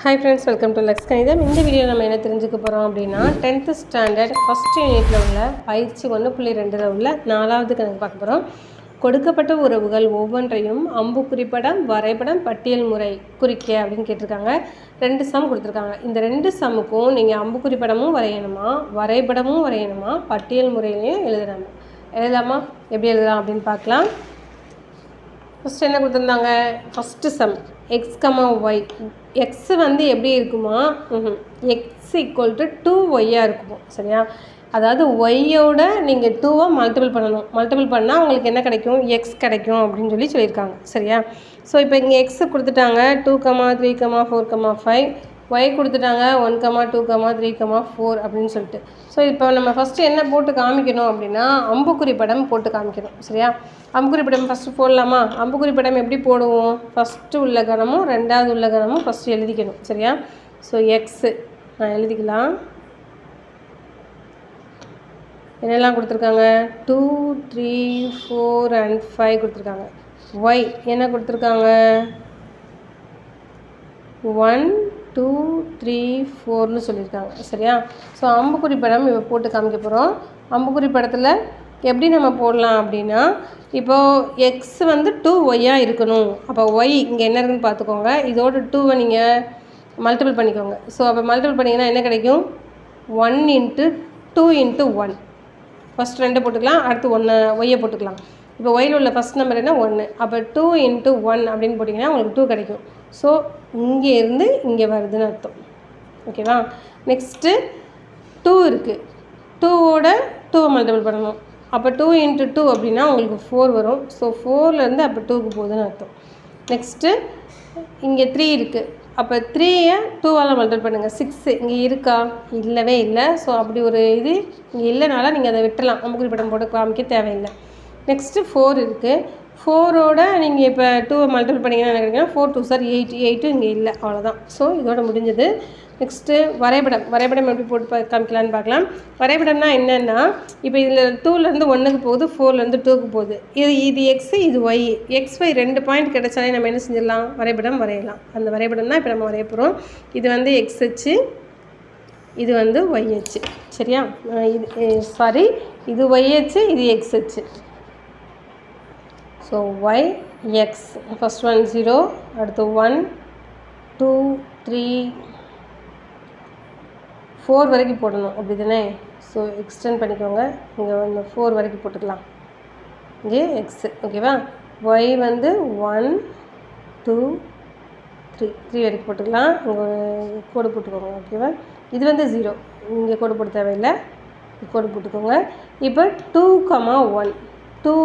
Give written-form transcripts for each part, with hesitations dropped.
Hi friends, welcome to Lux கணிதம். இந்த video நம்ம என்ன தெரிஞ்சுக்க போகிறோம் அப்படின்னா 10th ஸ்டாண்டர்ட் ஃபஸ்ட் யூனிட்டில் உள்ள பயிற்சி 1.2ல் உள்ள 4வது கணக்கு பார்க்க போகிறோம். கொடுக்கப்பட்ட உறவுகள் ஒவ்வொன்றையும் அம்புக்குறிப்படம், வரைபடம், பட்டியல் முறை குறிக்க அப்படின்னு கேட்டிருக்காங்க. 2 சம் கொடுத்துருக்காங்க. இந்த 2 சம்முக்கும் நீங்கள் அம்புக்குறிப்படமும் வரையணுமா, வரைபடமும் வரையணுமா, பட்டியல் முறையிலையும் எழுதலாமா? எப்படி எழுதலாம் அப்படின்னு பார்க்கலாம். ஃபஸ்ட்டு என்ன கொடுத்துருந்தாங்க? First sum x comma y. X வந்து எப்படி இருக்குமா, எக்ஸ் ஈக்குவல் டு 2ஒய்யாக இருக்குமோ. சரியா? அதாவது ஒய்யோட நீங்கள் 2வை மல்டிபிள் பண்ணணும். மல்டிபிள் பண்ணால் உங்களுக்கு என்ன கிடைக்கும்? எக்ஸ் கிடைக்கும் அப்படின்னு சொல்லியிருக்காங்க. சரியா? ஸோ இப்போ இங்கே எக்ஸு கொடுத்துட்டாங்க 2, 3, 4, 5. ஒய் கொடுத்துட்டாங்க 1, 2, 3, 4 அப்படின்னு சொல்லிட்டு. ஸோ இப்போ நம்ம ஃபஸ்ட்டு என்ன போட்டு காமிக்கணும் அப்படின்னா அம்புக்குறி படம் போட்டு காமிக்கணும். சரியா? அம்புக்குறி படம் ஃபஸ்ட்டு போடலாமா? அம்புக்குறி படம் எப்படி போடுவோம்? ஃபஸ்ட்டு உள்ள கணமும் 2வது உள்ள கணமும் ஃபஸ்ட்டு எழுதிக்கணும். சரியா? ஸோ எக்ஸு நான் எழுதிக்கலாம். என்னெல்லாம் கொடுத்துருக்காங்க? 2, 3, 4 and 5 கொடுத்துருக்காங்க. ஒய் என்ன கொடுத்துருக்காங்க? 1, 2, 3, 4ன்னு சொல்லியிருக்காங்க. சரியா? ஸோ அம்புக்குறி படம் இப்போ போட்டு காமிக்க போகிறோம். அம்புக்குறி படத்தில் எப்படி நம்ம போடலாம் அப்படின்னா, இப்போது எக்ஸ் வந்து 2ஒய்யாக இருக்கணும். அப்போ ஒய் இங்கே என்ன இருக்குன்னு பார்த்துக்கோங்க. இதோட 2வை நீங்கள் மல்டிபிள் பண்ணிக்கோங்க. ஸோ அப்போ மல்டிபிள் பண்ணிங்கன்னா என்ன கிடைக்கும்? 1 × 2 × 1. ஃபஸ்ட் 2 போட்டுக்கலாம், அடுத்து 1 ஒய்யை போட்டுக்கலாம். இப்போ ஒயில் உள்ள ஃபஸ்ட் நம்பர் என்ன? 1. அப்போ 2 × 1 அப்படின்னு போட்டிங்கன்னா உங்களுக்கு 2 கிடைக்கும். ஸோ இங்கே இருந்து இங்கே வருதுன்னு அர்த்தம். ஓகேவா? நெக்ஸ்ட்டு 2 இருக்குது. 2வோட 2வை மல்டிபிள் பண்ணணும். அப்போ 2 × 2 அப்படின்னா உங்களுக்கு 4 வரும். ஸோ 4லேருந்து அப்போ 2க்கு போகுதுன்னு அர்த்தம். நெக்ஸ்ட்டு இங்கே 3 இருக்குது. அப்போ 3யை 2வால் மல்டிபிள் பண்ணுங்கள். 6 இங்கே இருக்கா? இல்லவே இல்லை. ஸோ அப்படி ஒரு இது இங்கே இல்லைனால நீங்கள் அதை விட்டுலாம். அம்புக்குறி படம் போட்டு காமிக்க தேவையில்லை. நெக்ஸ்ட்டு 4 இருக்குது. 4ஓட நீங்கள் இப்போ 2வை மல்டிபிள் பண்ணிங்கன்னா என்ன கிடைக்குன்னா 4 2 சார் 8. 8 இங்கே இல்லை. அவ்வளோதான். ஸோ இதோட முடிஞ்சது. நெக்ஸ்ட்டு வரைபடம். வரைபடம் எப்படி போட்டு காமிக்கலான்னு பார்க்கலாம். வரைபடம்னா என்னென்னா, இப்போ இதில் 2லேருந்து 1க்கு போகுது, 4லேருந்து 2க்கு போகுது. இது எக்ஸு, இது ஒய். எக்ஸ் ஒய் 2 பாயிண்ட் கிடைச்சாலே நம்ம என்ன செஞ்சிடலாம்? வரைபடம் வரையலாம். அந்த வரைபடம் தான் இப்போ நம்ம வரைய போகிறோம். இது வந்து எக்ஸ் அச்சு, இது வந்து ஒய் அச்சு. சரியா? இது ஒய் அச்சு, இது எக்ஸ் அச்சு. So Y X. ஃபஸ்ட் 1 0, அடுத்து 1, 2, 3, 4 வரைக்கும் போடணும். அப்படி தானே? ஸோ எக்ஸ்டெண்ட் பண்ணிக்கோங்க. இங்கே வந்து 4 வரைக்கும் போட்டுக்கலாம். இங்கே எக்ஸு. ஓகேவா? ஒய் வந்து 1, 2, 3 வரைக்கும் போட்டுக்கலாம். இங்கே கோடு போட்டுக்கோங்க. ஓகேவா? இது வந்து 0. இங்கே கோடு போட தேவையில்லை. கோடு போட்டுக்கோங்க. இப்போ 2, 1 2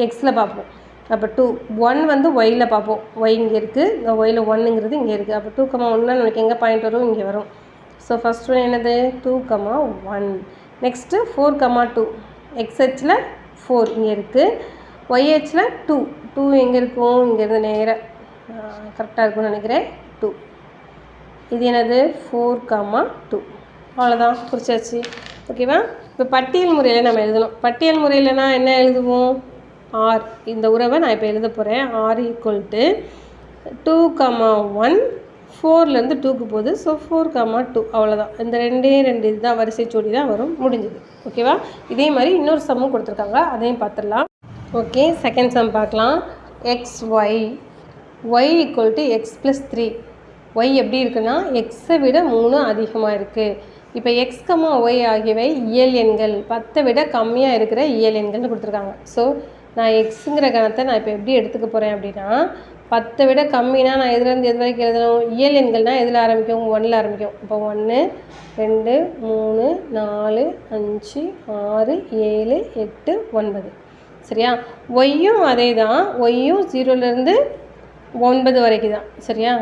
எக்ஸில் பார்ப்போம். அப்போ 2 1 வந்து ஒயில் பார்ப்போம். ஒய் இங்கே இருக்குது. இந்த ஒயில் 1ங்கிறது இங்கே இருக்குது. அப்போ 2, 1னா நமக்கு எங்கே பாயிண்ட் வரும்? இங்கே வரும். ஸோ ஃபஸ்ட் ஒன் என்னது? 2, 1. நெக்ஸ்ட்டு 4, 2 எக்ஸ் ஹெச்சில் 4 இங்கே இருக்குது. ஒய் ஹெச்சில் 2 2 எங்கே இருக்கும்? இங்கேருந்து நேராக கரெக்டாக இருக்கும்னு நினைக்கிறேன். 2 இது என்னது? 4, 2. அவ்வளோதான், குறிச்சாச்சு. ஓகேவா? இப்போ பட்டியல் முறையில் நம்ம எழுதணும். பட்டியல் முறையில்னா என்ன எழுதுவோம்? ஆர். இந்த உறவை நான் இப்போ எழுத போகிறேன். ஆர் ஈக்குவல் டு 2, 1 4லேருந்து 2க்கு போகுது. ஸோ 4, 2 அவ்வளோதான். இந்த 2 இதுதான் வரிசை ஜோடி தான் வரும். முடிஞ்சது. ஓகேவா? இதே மாதிரி இன்னொரு சம்மும் கொடுத்துருக்காங்க, அதையும் பார்த்துடலாம். ஓகே, செகண்ட் சம் பார்க்கலாம். X y. Y equal to x + 3. ஒய் எப்படி இருக்குன்னா எக்ஸை விட 3 அதிகமாக இருக்குது. இப்போ எக்ஸ் ஒய் ஆகியவை இயல் எண்கள். 10 விட கம்மியாக இருக்கிற இயல் எண்கள்னு கொடுத்துருக்காங்க. ஸோ நான் எக்ஸுங்கிற கணத்தை நான் இப்போ எப்படி எடுத்துக்க போகிறேன் அப்படின்னா, 10 விட கம்மினா நான் எதுலேருந்து எது வரைக்கும் எழுதணும்? இயல் எண்கள்னால் எதில் ஆரம்பிக்கும்? 1ல் ஆரம்பிக்கும். இப்போ 1, 2, 3, 4, 5, 6, 7, 8, 9. சரியா? ஒய்யும் அதே தான். ஒய்யும் 0லேருந்து 9 வரைக்கும் தான். சரியா?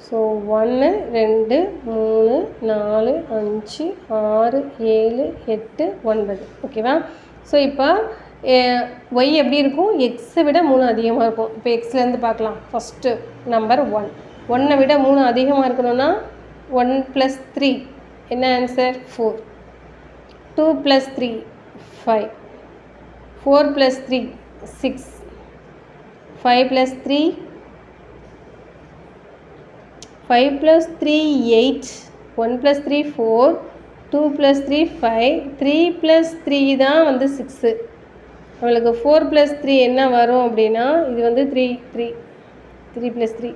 ஸோ 1, 2, 3, 4, 5, 6, 7, 8, 9. ஓகேவா? ஸோ இப்போ ஒய் எப்படி இருக்கும்? எக்ஸை விட 3 அதிகமாக இருக்கும். இப்போ எக்ஸ்லேருந்து பார்க்கலாம். First number 1. 1ஐ விட 3 அதிகமாக இருக்கணும்னா 1 + 3 என்ன ஆன்சர்? 4. 2 + 3 5. 4 + 3 6. 5 + 3 5 + 3 8, 1 + 3 4, 2 + 3 5, 3 + 3 தான் வந்து 6. நம்மளுக்கு 4 + 3 என்ன வரும் அப்படின்னா இது வந்து 3 + 3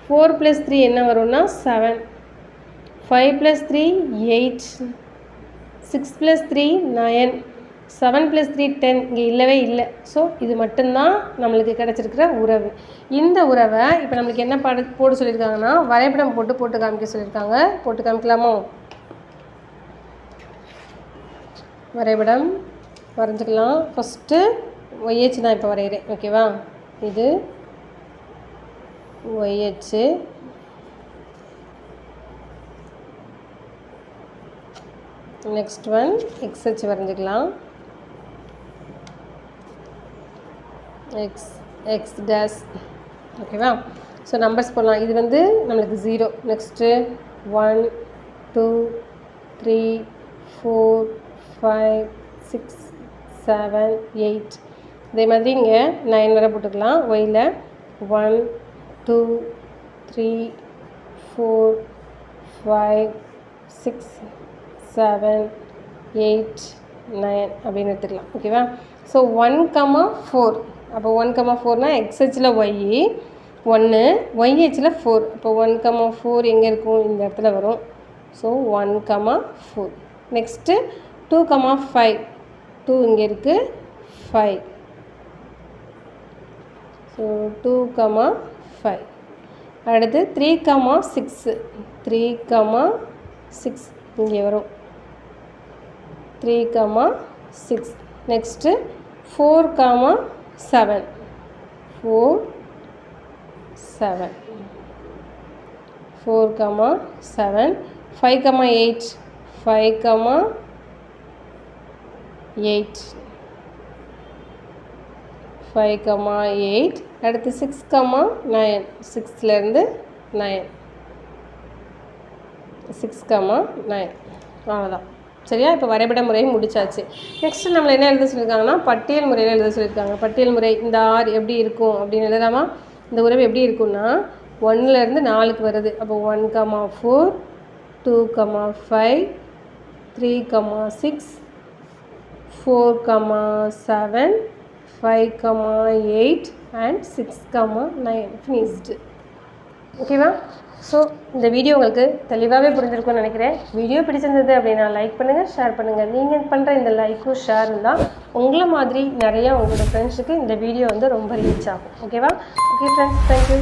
4 + 3 என்ன வரும்னா 7, 5 + 3 8, 6 + 3 9, 7 + 3 10. இங்கே இல்லவே இல்லை. ஸோ இது மட்டும்தான் நம்மளுக்கு கிடச்சிருக்கிற உறவு. இந்த உறவை இப்போ நம்மளுக்கு என்ன போட சொல்லியிருக்காங்கன்னா வரைபடம் போட்டு காமிக்க சொல்லியிருக்காங்க. போட்டு காமிக்கலாமோ? வரைபடம் வரைஞ்சிக்கலாம். ஃபஸ்ட்டு ஒய்ஹெச் நான் இப்போ வரைகிறேன். ஓகேவா? இது ஒய்ஹெச், நெக்ஸ்ட் ஒன் எக்ஸ்ஹெச் வரைஞ்சிக்கலாம். X dash. ஓகேவா? ஸோ நம்பர்ஸ் போடலாம். இது வந்து நம்மளுக்கு 0. நெக்ஸ்ட்டு 1 2 3 4 5 6 7 8. இதே மாதிரி இங்கே 9 வரை போட்டுக்கலாம். ஒயில் 1 2 3 4 5 6 7 8 9 அப்படின்னு எடுத்துக்கலாம். ஓகேவா? ஸோ 1,4. அப்போ 1,4னா எக்ஸ்ஹெச்சில் ஒய் 1, ஒய்ஹெச்சில் 4. அப்போ 1,4 எங்கே இருக்கும்? இந்த இடத்துல வரும். ஸோ 1,4. நெக்ஸ்ட்டு 2,5. 2 இங்கே இருக்குது. 5. ஸோ 2,5. அடுத்து 3,6. 3,6 இங்கே வரும். 3,6. நெக்ஸ்ட்டு 4,7. 4 7. 4,7. 5,8. 5,8. 5,8. அடுத்து 6,9. 6லேருந்து 9. 6,9. அவ்வளோதான். சரியா? இப்போ வரைபட முறை முடிச்சாச்சு. நெக்ஸ்ட்டு நம்மளை என்ன எழுத சொல்லியிருக்காங்கன்னா பட்டியல் முறையில் எழுத சொல்லியிருக்காங்க. பட்டியல் முறை இந்த ஆர் எப்படி இருக்கும் அப்படின்னு எழுதாமா? இந்த உறவு எப்படி இருக்குன்னா 1லேருந்து 4க்கு வருது. அப்போ 1,4, 2,5, 3,6, 4,7, 5,8 and 6,9. ஃபினிஷ்டு. ஓகேவா? ஸோ இந்த வீடியோ உங்களுக்கு தெளிவாகவே புரிஞ்சிருக்கும்னு நினைக்கிறேன். வீடியோ பிடிச்சிருந்தது அப்படின்னா லைக் பண்ணுங்கள், ஷேர் பண்ணுங்கள். நீங்கள் பண்ணுற இந்த லைக்கும் ஷேர் இருந்தால் உங்களை மாதிரி நிறையா உங்களோட ஃப்ரெண்ட்ஸுக்கு இந்த வீடியோ வந்து ரொம்ப ரீச் ஆகும். ஓகேவா? Okay friends, thank you.